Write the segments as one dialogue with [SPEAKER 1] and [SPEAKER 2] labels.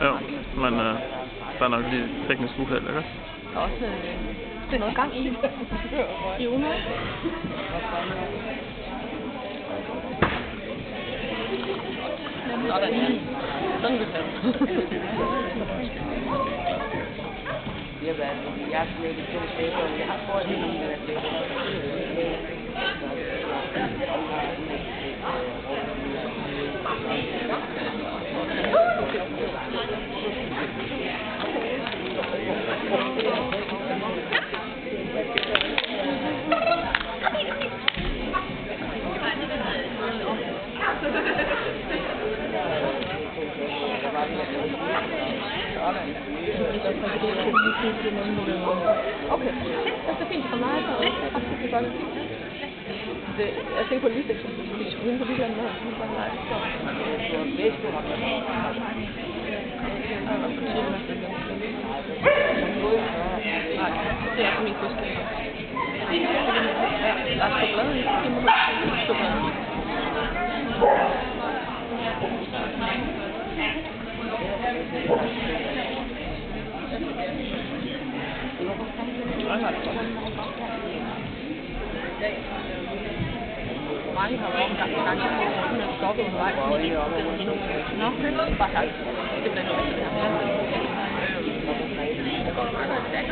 [SPEAKER 1] Jo, men der er nok lige teknisk uheld, ikke?
[SPEAKER 2] Der er også det er noget gang i hivene. Sådan vil det.
[SPEAKER 3] Jeg har slet ikke to sæber, jeg har fået det nogle af det.
[SPEAKER 2] Okay, det er fint for mig, så det er faktisk godt. Jeg tænker på lige hvis vi på lige noget, så er det nej. Nej, det er for min fødselsdag. Der er chokolade i, det må du chokolade. Mange har været omgang på gang, og stoppet på vej. Nå, bare tak. Det bliver noget.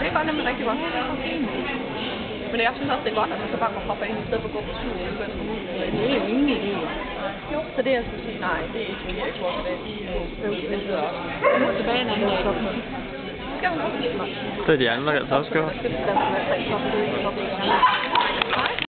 [SPEAKER 2] Det går nemlig rigtig godt. Men jeg synes også, det er godt, at man så bare kan hoppe ind i stedet for at gå på tur. Det er jo ingen idé. Så det jeg skulle sige, nej, det er ikke godt i dag. Det hedder også. Nu er tilbage en anden dag. Det er de andre, der også gør.